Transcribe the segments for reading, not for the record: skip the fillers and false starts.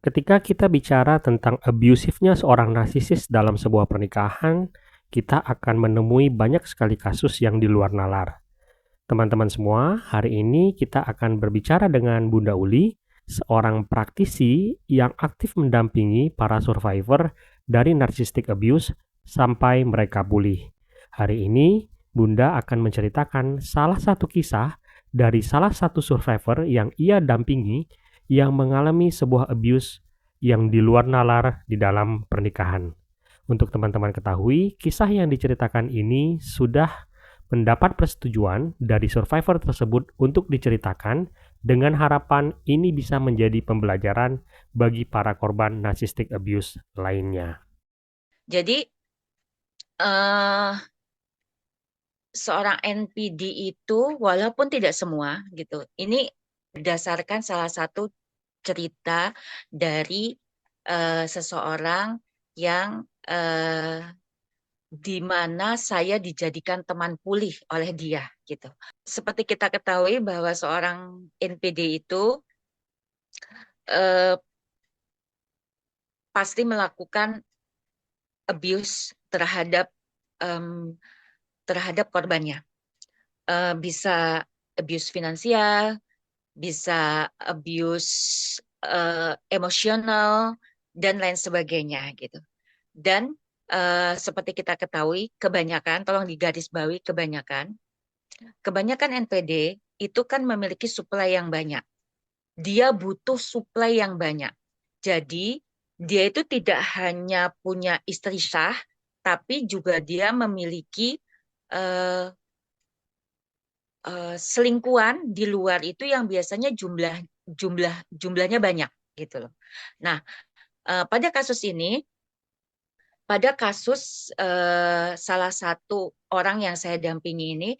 Ketika kita bicara tentang abusive-nya seorang narsisis dalam sebuah pernikahan, kita akan menemui banyak sekali kasus yang di luar nalar. Teman-teman semua, hari ini kita akan berbicara dengan Bunda Uli, seorang praktisi yang aktif mendampingi para survivor dari narcissistic abuse sampai mereka pulih. Hari ini, Bunda akan menceritakan salah satu kisah dari salah satu survivor yang ia dampingi yang mengalami sebuah abuse yang di luar nalar di dalam pernikahan. Untuk teman-teman ketahui, kisah yang diceritakan ini sudah mendapat persetujuan dari survivor tersebut untuk diceritakan dengan harapan ini bisa menjadi pembelajaran bagi para korban narcissistic abuse lainnya. Jadi eh seorang NPD itu walaupun tidak semua gitu. Ini berdasarkan salah satu cerita dari seseorang yang di mana saya dijadikan teman pulih oleh dia gitu. Seperti kita ketahui bahwa seorang NPD itu eh, pasti melakukan abuse em, terhadap korbannya. Bisa abuse finansial, bisa abuse emosional dan lain sebagainya gitu. Dan seperti kita ketahui, kebanyakan, tolong digarisbawahi kebanyakan NPD itu kan memiliki suplai yang banyak. Dia butuh suplai yang banyak. Jadi dia itu tidak hanya punya istri sah, tapi juga dia memiliki eh, selingkuhan di luar itu yang biasanya jumlahnya banyak gitu loh. Nah, pada kasus ini, pada kasus salah satu orang yang saya dampingi ini,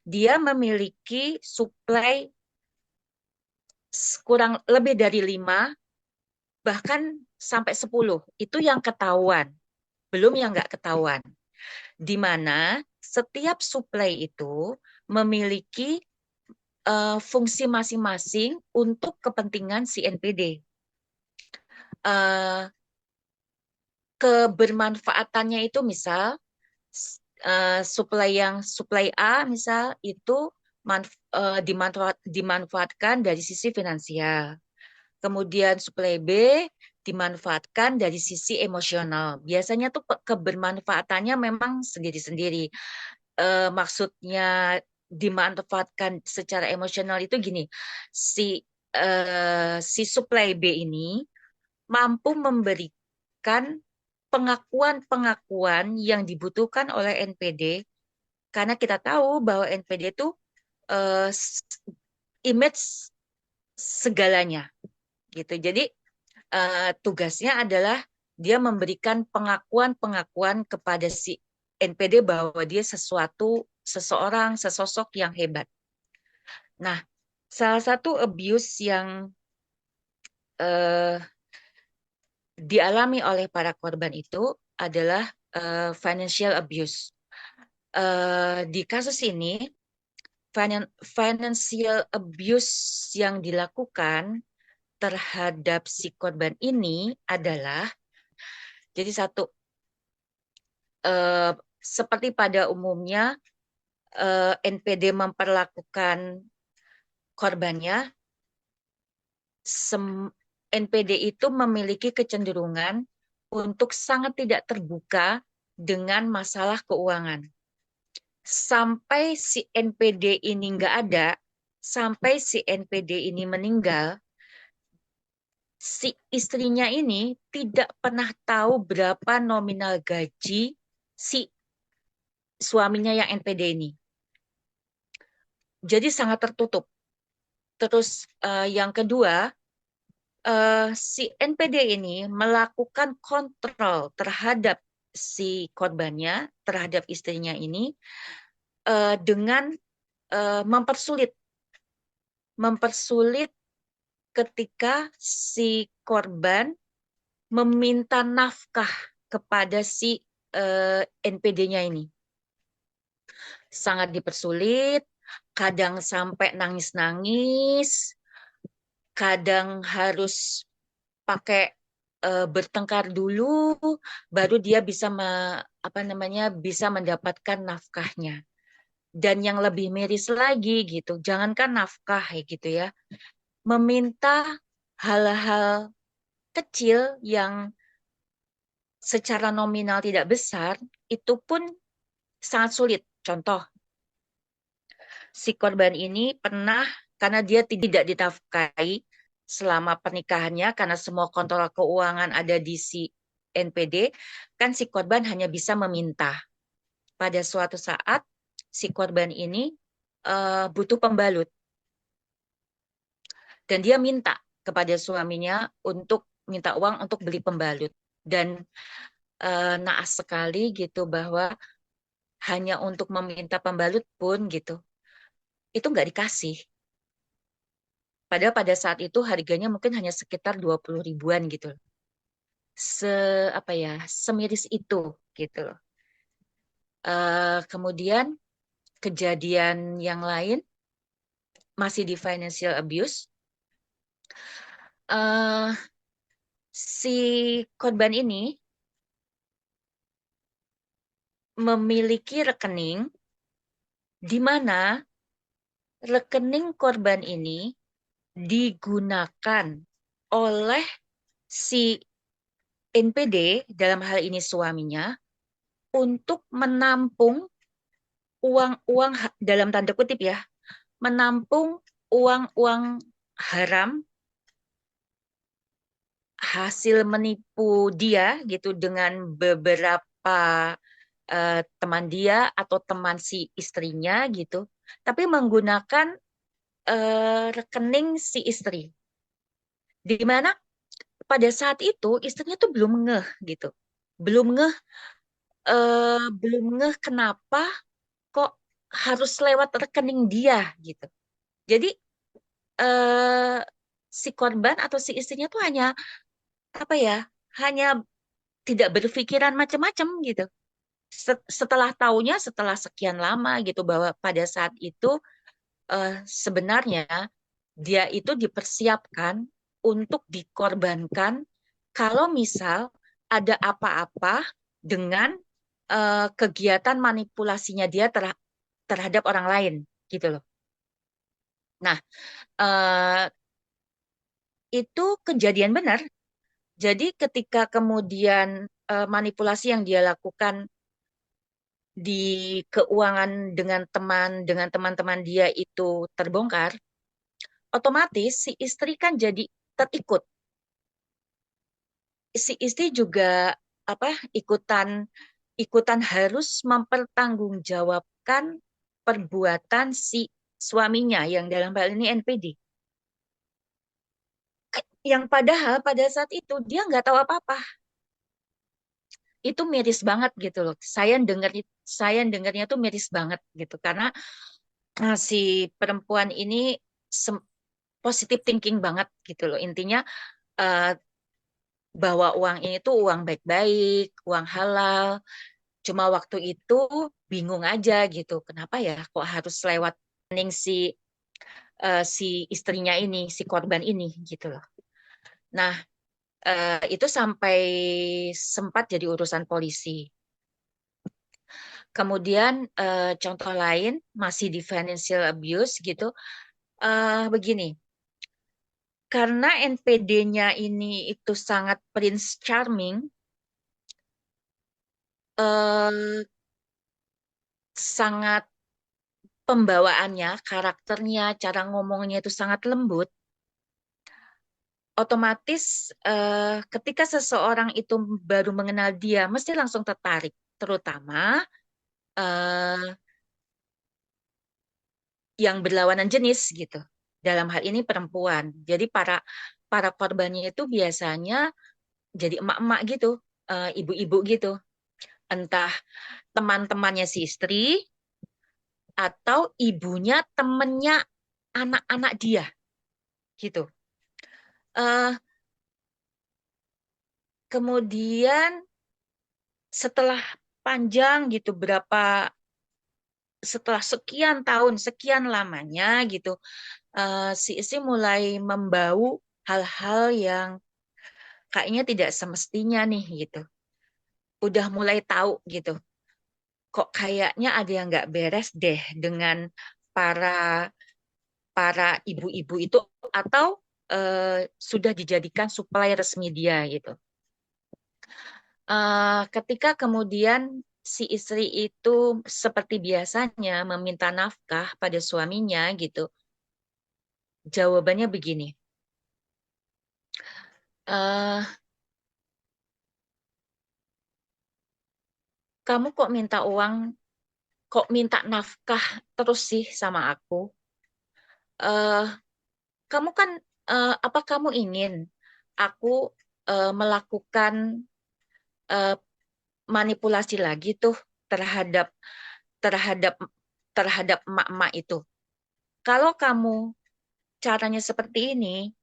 dia memiliki suplai kurang lebih dari 5, bahkan sampai 10. Itu yang ketahuan, belum yang nggak ketahuan. Di mana setiap suplai itu memiliki fungsi masing-masing untuk kepentingan si NPD. Uh, kebermanfaatannya itu misal suplai A misal itu dimanfaatkan dari sisi finansial. Kemudian suplai B dimanfaatkan dari sisi emosional. Biasanya tuh kebermanfaatannya memang sendiri-sendiri. Maksudnya dimanfaatkan secara emosional itu gini, si supply B ini mampu memberikan pengakuan-pengakuan yang dibutuhkan oleh NPD karena kita tahu bahwa NPD itu eh, image segalanya gitu. Jadi tugasnya adalah dia memberikan pengakuan-pengakuan kepada si NPD bahwa dia sesosok yang hebat. Nah, salah satu abuse yang eh, dialami oleh para korban itu adalah financial abuse. Di kasus ini, financial abuse yang dilakukan terhadap si korban ini adalah, jadi satu, eh, seperti pada umumnya NPD memperlakukan korbannya, NPD itu memiliki kecenderungan untuk sangat tidak terbuka dengan masalah keuangan. Sampai si NPD ini nggak ada, sampai si NPD ini meninggal, si istrinya ini tidak pernah tahu berapa nominal gaji si suaminya yang NPD ini. Jadi sangat tertutup. Terus yang kedua, si NPD ini melakukan kontrol terhadap si korbannya, terhadap istrinya ini dengan mempersulit ketika si korban meminta nafkah kepada si NPD-nya ini. Sangat dipersulit, kadang sampai nangis-nangis, kadang harus pakai bertengkar dulu, baru dia bisa bisa mendapatkan nafkahnya. Dan yang lebih miris lagi gitu, jangankan nafkah ya gitu ya, meminta hal-hal kecil yang secara nominal tidak besar, itu pun sangat sulit. Contoh, si korban ini pernah, karena dia tidak dinafkahi selama pernikahannya, karena semua kontrol keuangan ada di si NPD, kan si korban hanya bisa meminta. Pada suatu saat, si korban ini butuh pembalut. Dan dia minta kepada suaminya untuk minta uang untuk beli pembalut. Dan naas sekali gitu bahwa hanya untuk meminta pembalut pun gitu, itu nggak dikasih. Padahal pada saat itu harganya mungkin hanya sekitar 20 ribuan gitu. Se apa ya, semiris itu gitu loh. Kemudian kejadian yang lain masih di financial abuse. eh si korban ini memiliki rekening di mana rekening korban ini digunakan oleh si NPD, dalam hal ini suaminya, untuk menampung uang-uang dalam tanda kutip ya, menampung uang-uang haram hasil menipu dia gitu dengan beberapa teman dia atau teman si istrinya gitu, tapi menggunakan rekening si istri, di mana pada saat itu istrinya tuh belum ngeh gitu, belum ngeh belum ngeh kenapa kok harus lewat rekening dia gitu. Jadi eh, si korban atau si istrinya tuh hanya apa ya, hanya tidak berpikiran macam-macam gitu. Setelah taunya setelah sekian lama gitu bahwa pada saat itu sebenarnya dia itu dipersiapkan untuk dikorbankan kalau misal ada apa-apa dengan kegiatan manipulasinya dia terhadap orang lain gitu loh. Nah, eh, itu kejadian benar. Jadi ketika kemudian manipulasi yang dia lakukan di keuangan dengan teman-teman dia itu terbongkar, otomatis si istri kan jadi terikut. Si istri juga apa ikutan harus mempertanggungjawabkan perbuatan si suaminya yang dalam hal ini NPD. Yang padahal pada saat itu dia nggak tahu apa-apa. Itu miris banget gitu loh. Saya dengarnya tuh miris banget gitu karena si perempuan ini positive thinking banget gitu loh. Intinya eh, bahwa uang ini tuh uang baik-baik, uang halal. Cuma waktu itu bingung aja gitu. Kenapa ya kok harus lewat rekening si istrinya ini, si korban ini gitu loh. Nah, itu sampai sempat jadi urusan polisi. Kemudian contoh lain masih di financial abuse gitu. Begini, karena NPD-nya ini itu sangat Prince Charming, eh, sangat pembawaannya, karakternya, cara ngomongnya itu sangat lembut. Otomatis ketika seseorang itu baru mengenal dia, mesti langsung tertarik, terutama eh, yang berlawanan jenis gitu. Dalam hal ini perempuan. Jadi para para korbannya itu biasanya jadi emak-emak gitu, ibu-ibu gitu. Entah teman-temannya si istri atau ibunya temennya anak-anak dia gitu. Eh, Kemudian setelah panjang gitu setelah sekian tahun, sekian lamanya gitu, si istri mulai membau hal-hal yang kayaknya tidak semestinya nih gitu. Udah mulai tahu gitu. Kok kayaknya ada yang nggak beres deh dengan para para ibu-ibu itu atau sudah dijadikan supply resmi dia gitu. Ketika kemudian si istri itu seperti biasanya meminta nafkah pada suaminya gitu, jawabannya begini, eh kamu kok minta uang, kok minta nafkah terus sih sama aku? eh kamu kan, apa kamu ingin aku melakukan eh, manipulasi lagi tuh terhadap terhadap terhadap emak-emak itu? Kalau kamu caranya seperti ini,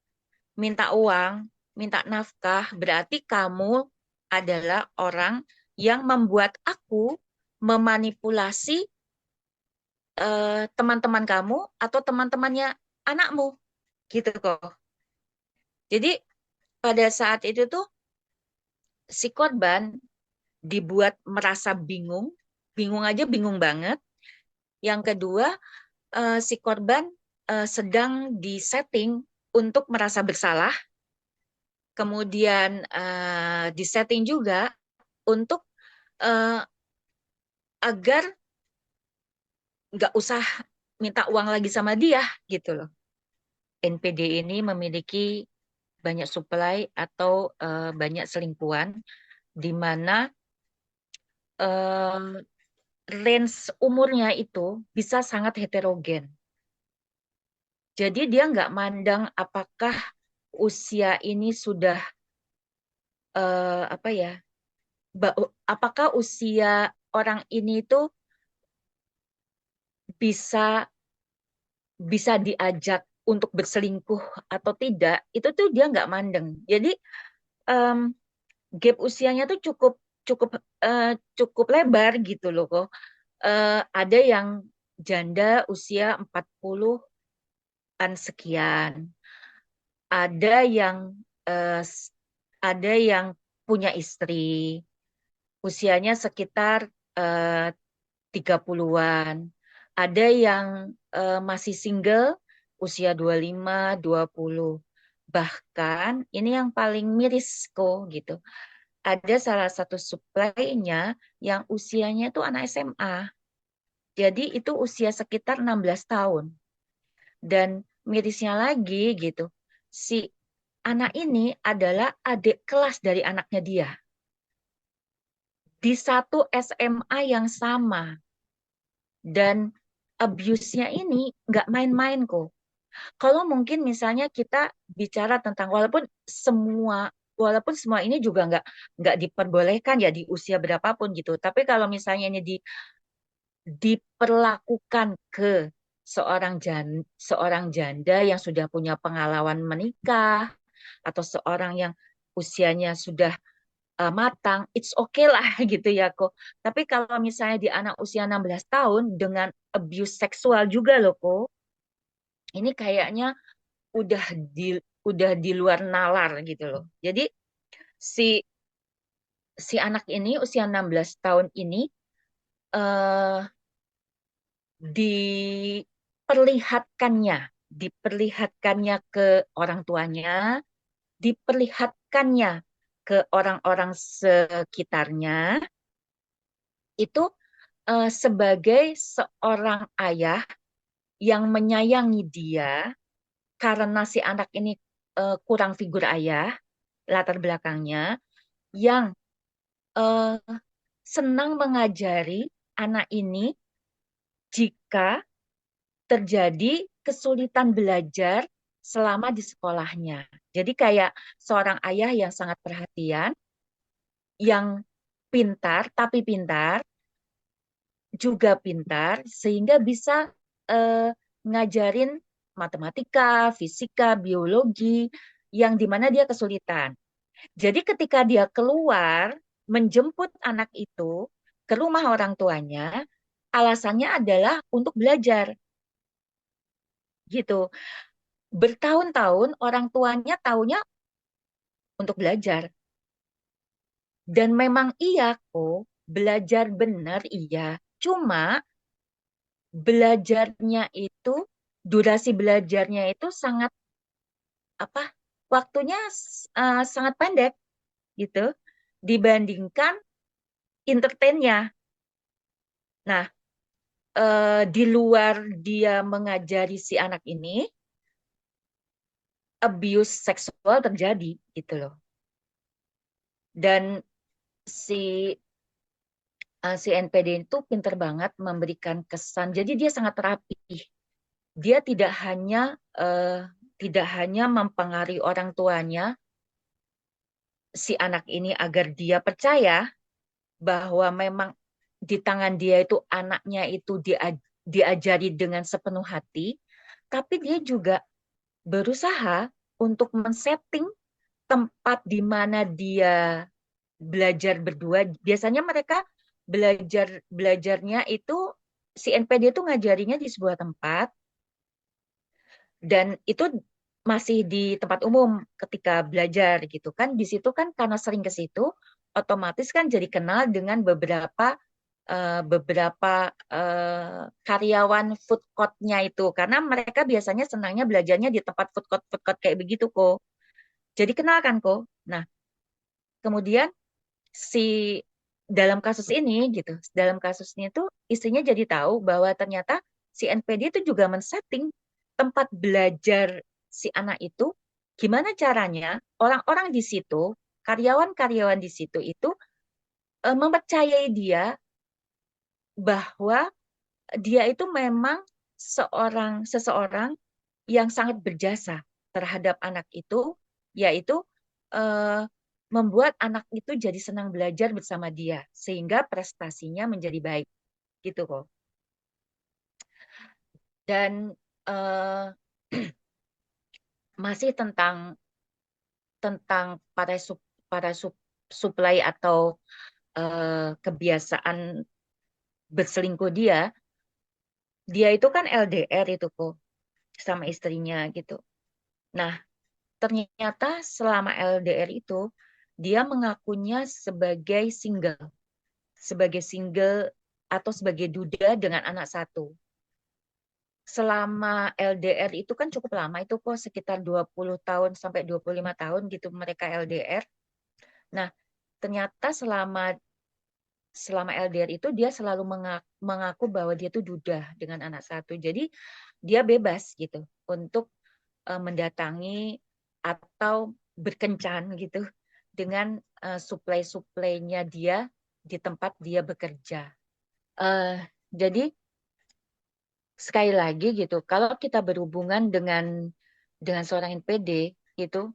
minta uang, minta nafkah, berarti kamu adalah orang yang membuat aku memanipulasi teman-teman kamu atau teman-temannya anakmu, gitu kok. Jadi pada saat itu tuh si korban dibuat merasa bingung, bingung aja bingung banget. Yang kedua, si korban sedang disetting untuk merasa bersalah, kemudian disetting juga untuk eh, agar nggak usah minta uang lagi sama dia gitu loh. NPD ini memiliki banyak supply atau banyak selingkuhan di mana eh, range umurnya itu bisa sangat heterogen. Jadi dia nggak mandang apakah usia ini sudah apa ya, apakah usia orang ini itu bisa bisa diajak untuk berselingkuh atau tidak, itu tuh dia nggak mandeng. Jadi em, gap usianya tuh cukup cukup eh, cukup lebar gitu loh kok. Ada yang janda usia 40-an sekian, ada yang eh, s- ada yang punya istri usianya sekitar eh, 30-an. Ada yang masih single usia 25, 20. Bahkan ini yang paling miris kok gitu. Ada salah satu supply-nya yang usianya itu anak SMA. Jadi itu usia sekitar 16 tahun. Dan mirisnya lagi gitu, si anak ini adalah adik kelas dari anaknya dia. Di satu SMA yang sama. Dan abuse-nya ini nggak main-main kok. Kalau mungkin misalnya kita bicara tentang walaupun semua ini juga nggak diperbolehkan ya di usia berapapun gitu. Tapi kalau misalnya ini diperlakukan ke seorang janda yang sudah punya pengalaman menikah atau seorang yang usianya sudah matang, it's okay lah gitu ya kok. Tapi kalau misalnya di anak usia 16 tahun dengan abuse seksual juga loh kok, ini kayaknya udah di udah di luar nalar gitu loh. Jadi si si anak ini usia 16 tahun ini eh diperlihatkannya, diperlihatkannya ke orang tuanya, diperlihatkannya ke orang-orang sekitarnya itu sebagai seorang ayah yang menyayangi dia karena si anak ini kurang figur ayah, latar belakangnya, yang eh, senang mengajari anak ini jika terjadi kesulitan belajar selama di sekolahnya. Jadi kayak seorang ayah yang sangat perhatian, yang pintar, tapi pintar, juga pintar, sehingga bisa eh, ngajarin matematika, fisika, biologi, yang dimana dia kesulitan. Jadi ketika dia keluar menjemput anak itu ke rumah orang tuanya, alasannya adalah untuk belajar gitu. Bertahun-tahun orang tuanya taunya untuk belajar. Dan memang iya kok, belajar benar iya. Cuma belajarnya itu, durasi belajarnya itu sangat apa? Waktunya sangat pendek gitu dibandingkan entertainnya. Nah, di luar dia mengajari si anak ini, abuse seksual terjadi gitu loh. Dan si si NPD itu pinter banget memberikan kesan. Jadi dia sangat rapi. Dia tidak hanya mempengaruhi orang tuanya si anak ini agar dia percaya bahwa memang di tangan dia itu anaknya itu diajari dengan sepenuh hati, tapi dia juga berusaha untuk men-setting tempat di mana dia belajar berdua. Biasanya mereka belajarnya itu si NPD itu ngajarinya di sebuah tempat dan itu masih di tempat umum ketika belajar gitu kan. Di situ kan karena sering ke situ, otomatis kan jadi kenal dengan beberapa karyawan food court-nya itu karena mereka biasanya senangnya belajarnya di tempat food court kayak begitu kok. Jadi kenal kan kok. Nah, kemudian si dalam kasus ini tuh istrinya jadi tahu bahwa ternyata si NPD itu juga men-setting tempat belajar si anak itu gimana caranya orang-orang di situ, karyawan-karyawan di situ itu mempercayai dia bahwa dia itu memang seseorang yang sangat berjasa terhadap anak itu, yaitu eh, membuat anak itu jadi senang belajar bersama dia, sehingga prestasinya menjadi baik, gitu kok. Dan eh, masih tentang tentang para supply atau kebiasaan berselingkuh dia itu kan LDR itu kok sama istrinya gitu. Nah, ternyata selama LDR itu dia mengakunya sebagai single atau sebagai duda dengan anak satu. Selama LDR itu kan cukup lama itu kok sekitar 20 tahun sampai 25 tahun gitu mereka LDR. Nah, ternyata selama LDR itu dia selalu mengaku bahwa dia tuh duda dengan anak satu. Jadi dia bebas gitu untuk mendatangi atau berkencan gitu dengan supply-supply-nya dia di tempat dia bekerja. Jadi sekali lagi gitu, kalau kita berhubungan dengan seorang NPD gitu,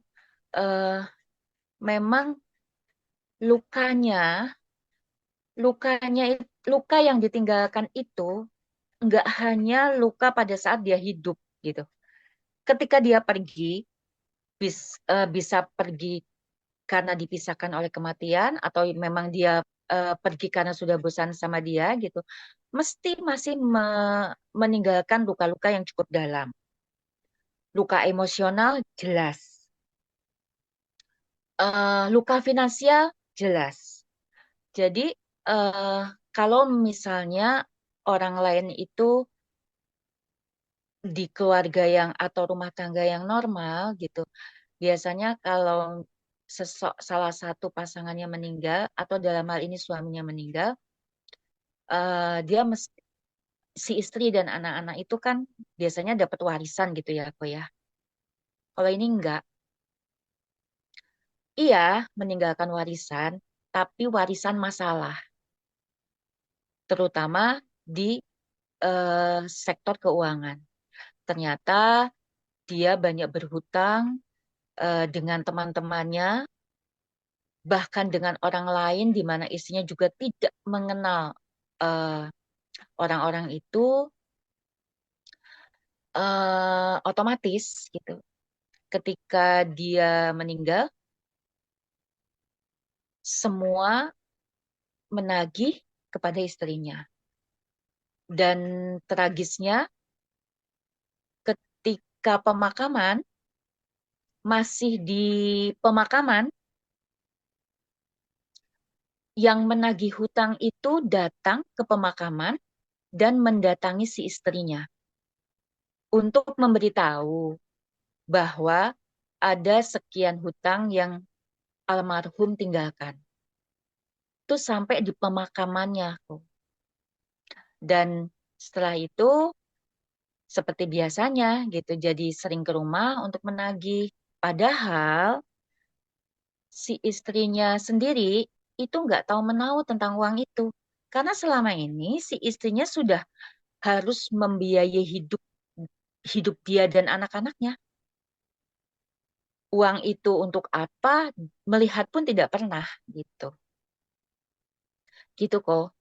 eh, memang lukanya lukanya luka yang ditinggalkan itu nggak hanya luka pada saat dia hidup gitu. Ketika dia pergi, bisa pergi karena dipisahkan oleh kematian atau memang dia pergi karena sudah bosan sama dia gitu, mesti masih meninggalkan luka-luka yang cukup dalam. Luka emosional jelas, luka finansial jelas. Jadi eh, kalau misalnya orang lain itu di keluarga yang atau rumah tangga yang normal gitu, biasanya kalau salah satu pasangannya meninggal atau dalam hal ini suaminya meninggal, dia si istri dan anak-anak itu kan biasanya dapat warisan gitu ya, kok ya. Kalau ini enggak, iya meninggalkan warisan, tapi warisan masalah, terutama di sektor keuangan. Ternyata dia banyak berhutang dengan teman-temannya, bahkan dengan orang lain di mana istrinya juga tidak mengenal eh, orang-orang itu, otomatis gitu. Ketika dia meninggal, semua menagih kepada istrinya. Dan tragisnya, ketika pemakaman, masih di pemakaman, yang menagih hutang itu datang ke pemakaman dan mendatangi si istrinya untuk memberitahu bahwa ada sekian hutang yang almarhum tinggalkan. Itu sampai di pemakamannya kok. Dan setelah itu seperti biasanya gitu, jadi sering ke rumah untuk menagih. Padahal si istrinya sendiri itu nggak tahu menahu tentang uang itu. Karena selama ini si istrinya sudah harus membiayai hidup hidup dia dan anak-anaknya. Uang itu untuk apa, melihat pun tidak pernah gitu. Gitu kok.